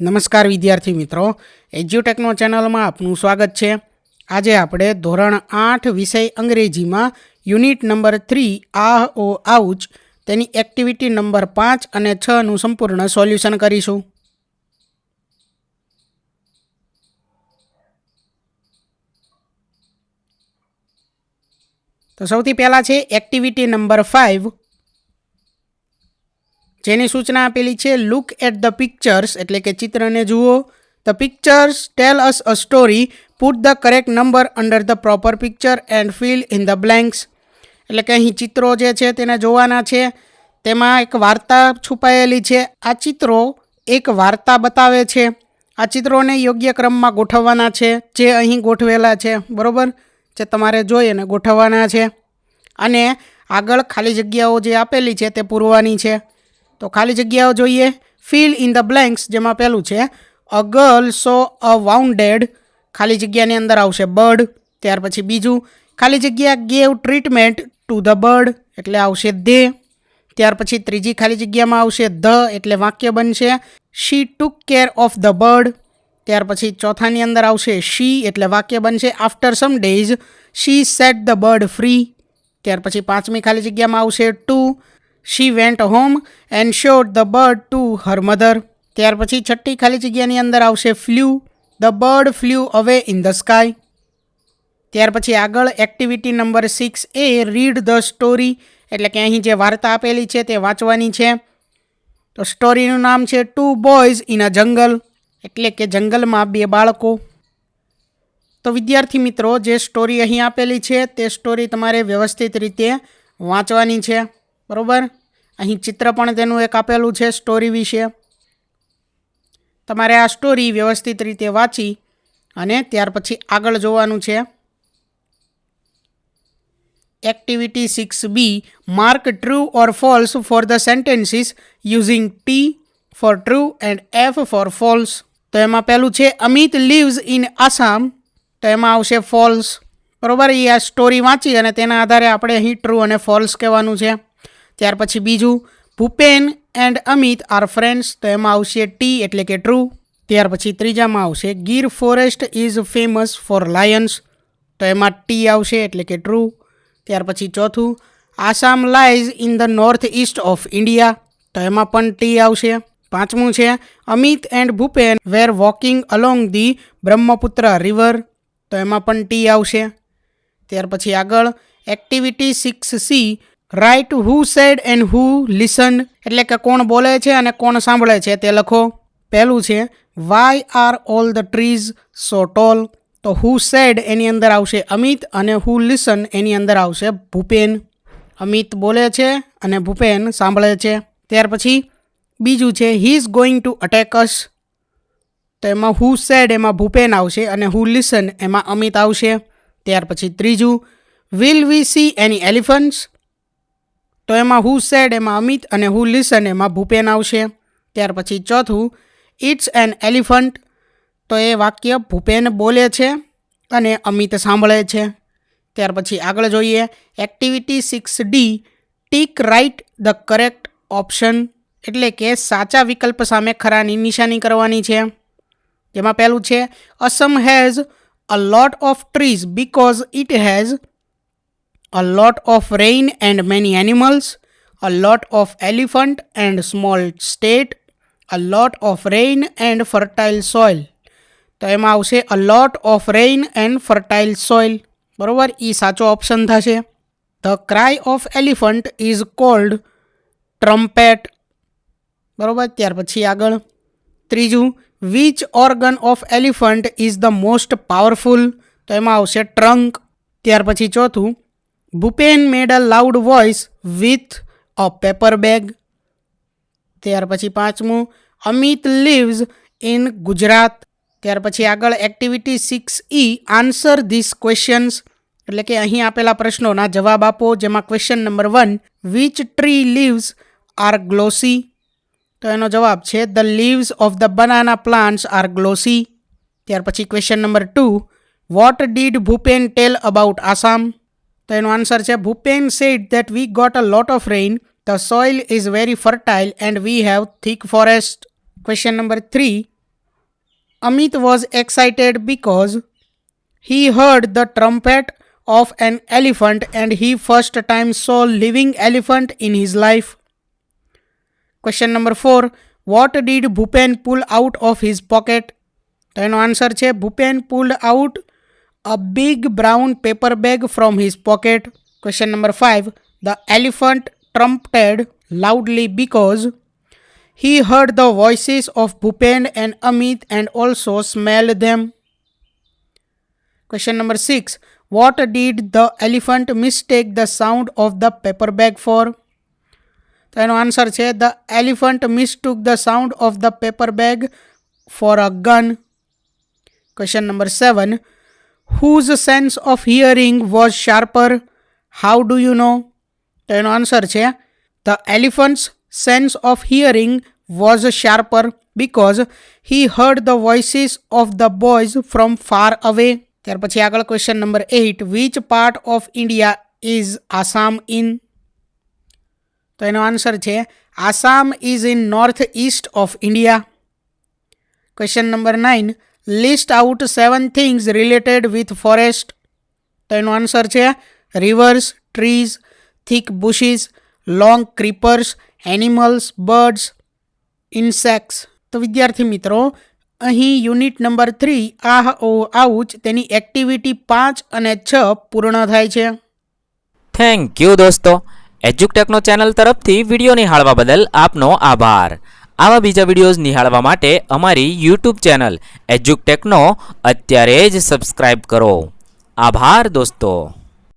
નમસ્કાર વિદ્યાર્થી મિત્રો, એજ્યુટેકનો ચેનલમાં આપનું સ્વાગત છે. આજે આપણે ધોરણ 8 વિષય અંગ્રેજીમાં યુનિટ નંબર 3 આહ ઓ આઉચ તેની એક્ટિવિટી નંબર 5 અને 6નું સંપૂર્ણ સોલ્યુશન કરીશું. તો સૌથી પહેલાં છે એક્ટિવિટી નંબર 5, જેની સૂચના આપેલી છે લુક એટ ધ પિક્ચર્સ, એટલે કે ચિત્રને જુઓ. The pictures tell us a story, put the correct number under the proper picture and fill in the blanks. એટલે કે અહીં ચિત્રો જે છે તેને જોવાના છે, તેમાં એક વાર્તા છુપાયેલી છે. આ ચિત્રો એક વાર્તા બતાવે છે. આ ચિત્રોને યોગ્ય ક્રમમાં ગોઠવવાના છે, જે અહીં ગોઠવેલા છે, બરાબર, જે તમારે જોઈ અને ગોઠવવાના છે. અને આગળ ખાલી જગ્યાઓ જે આપેલી છે તે પૂરવાની છે. તો ખાલી જગ્યાઓ જોઈએ. ફિલ ઇન ધ બ્લેન્ક્સ, જેમાં પહેલું છે અ ગર્લ સો અ વાઉન્ડેડ, ખાલી જગ્યાની અંદર આવશે બર્ડ. ત્યાર પછી બીજું ખાલી જગ્યા gave treatment to the bird, એટલે આવશે ધે. ત્યાર પછી ત્રીજી ખાલી જગ્યામાં આવશે ધ, એટલે વાક્ય બનશે she took care of the bird. ત્યાર પછી ચોથાની અંદર આવશે શી, એટલે વાક્ય બનશે after some days she set the bird free. ત્યાર પછી પાંચમી ખાલી જગ્યામાં આવશે to, she went home and showed the bird to her mother. ત્યાર પછી છઠ્ઠી ખાલી જગ્યાની અંદર આવશે flew, the bird flew away in the sky. ત્યાર પછી આગળ activity number 6A, read the story, એટલે કે અહીં જે વાર્તા આપેલી છે તે વાંચવાની છે. તો સ્ટોરીનું નામ છે ટુ બોયઝ ઇન અ જંગલ, એટલે કે જંગલમાં બે બાળકો. તો વિદ્યાર્થી મિત્રો, જે સ્ટોરી અહીં આપેલી છે તે સ્ટોરી તમારે વ્યવસ્થિત રીતે વાંચવાની છે, બરાબર. અહીં ચિત્ર પણ તેનું એક આપેલું છે સ્ટોરી વિશે. તમારે આ સ્ટોરી વ્યવસ્થિત રીતે વાંચી અને ત્યાર પછી આગળ જોવાનું છે. Activity 6B, mark true or false for the sentences using T for true and F for false. તો એમાં પહેલું છે અમિત લીવ્સ ઇન આસામ, તો એમાં આવશે ફોલ્સ, બરાબર. એ આ સ્ટોરી વાંચી અને તેના આધારે આપણે અહીં ટ્રુ અને ફોલ્સ કહેવાનું છે. ત્યાર પછી બીજું Bhupen and Amit are friends, તો એમાં આવશે ટી, એટલે કે ટ્રુ. ત્યાર પછી ત્રીજામાં આવશે Gir forest is famous for Lions, તો એમાં ટી આવશે, એટલે કે ટ્રુ. ત્યાર પછી ચોથું Assam lies in the north east of India, તો એમાં પણ ટી આવશે. પાંચમું છે Amit and Bhupen were walking along the Brahmaputra river, તો એમાં પણ ટી આવશે. ત્યાર પછી આગળ activity 6C, write who said and who listened, એટલે કે કોણ બોલે છે અને કોણ સાંભળે છે તે લખો. પહેલું છે why are all the trees so tall, તો હુ સેડ એની અંદર આવશે અમિત અને હુ લિસન એની અંદર આવશે ભૂપેન. અમિત બોલે છે અને ભૂપેન સાંભળે છે. ત્યાર પછી બીજું છે he is going to attack us, તો એમાં હુ સેડ એમાં ભૂપેન આવશે અને હુ લિસન એમાં અમિત આવશે. ત્યાર પછી ત્રીજું will we C any elephants, તો એમાં હુ સેડ એમાં અમિત અને હુ લિસન એમાં ભૂપેન આવશે. ત્યાર પછી ચોથું ઇટ્સ એન એલિફન્ટ, તો એ વાક્ય ભૂપેન બોલે છે અને અમિત સાંભળે છે. ત્યાર પછી આગળ જોઈએ activity 6D, tick write the correct option, એટલે કે સાચા વિકલ્પ સામે ખરાની નિશાની કરવાની છે. જેમાં પહેલું છે Assam has a lot of trees because it has a lot of rain and many animals, a lot of elephant and small state, a lot of rain and fertile soil, તો એમાં આવશે a lot of rain and fertile soil, બરોબર. એ સાચો option થશે. The cry of elephant is called trumpet, બરોબર. ત્યાર પછી આગળ ત્રીજું which organ of elephant is the most powerful, તો એમાં આવશે trunk. ત્યાર પછી ચોથું Bhupen made a loud voice with a paper bag. ત્યાર પછી પાંચમું અમિત લીવ્સ ઇન ગુજરાત. ત્યાર પછી આગળ activity 6E, answer this questions, એટલે કે અહીં આપેલા પ્રશ્નોના જવાબ આપો. જેમાં question number 1, which tree leaves are glossy, તો એનો જવાબ છે the leaves of the banana plants are glossy. ત્યાર પછી question number 2, what did Bhupen tell about Assam, તો એનો આન્સર છે Bhupen said that we got a lot of rain, the soil is very fertile and we have thick forest. Question number 3, Amit was excited because he heard the trumpet of an elephant and he first time saw living elephant in his life. Question number 4. What did Bhupen pull out of his pocket? તો એનો answer છે Bhupen pulled out a big brown paper bag from his pocket. Question number 5. The elephant trumpeted loudly because he heard the voices of Bhupen and Amit and also smelled them. Question number 6. What did the elephant mistake the sound of the paper bag for? તો એનો answer છે the elephant mistook the sound of the paper bag for a gun. Question number 7. Whose sense of hearing was sharper? How do you know? તો એનો answer છે the elephant's sense of hearing was sharper because he heard the voices of the boys from far away. ત્યાર પછી આગળ question number 8. Which part of India is Assam in? તો એનો answer છે Assam is in northeast of India. Question number 9. List out 7 things related with forest. તો એનો answer છે rivers, trees, thick bushes, long creepers, animals, birds, insects. તો વિદ્યાર્થી મિત્રો અહીં યુનિટ નંબર 3 આહ ઓ આઉચ તેની એક્ટિવિટી 5 અને 6 પૂર્ણ થાય છે. થેન્ક યુ દોસ્તો. એજ્યુકટેકનો ચેનલ તરફથી વિડીયો નિહાળવા બદલ આપનો આભાર. આવા બીજા વિડીયોઝ નિહાળવા માટે અમારી યુટ્યુબ ચેનલ એજ્યુકટેકનો અત્યારે જ સબસ્ક્રાઇબ કરો. આભાર દોસ્તો.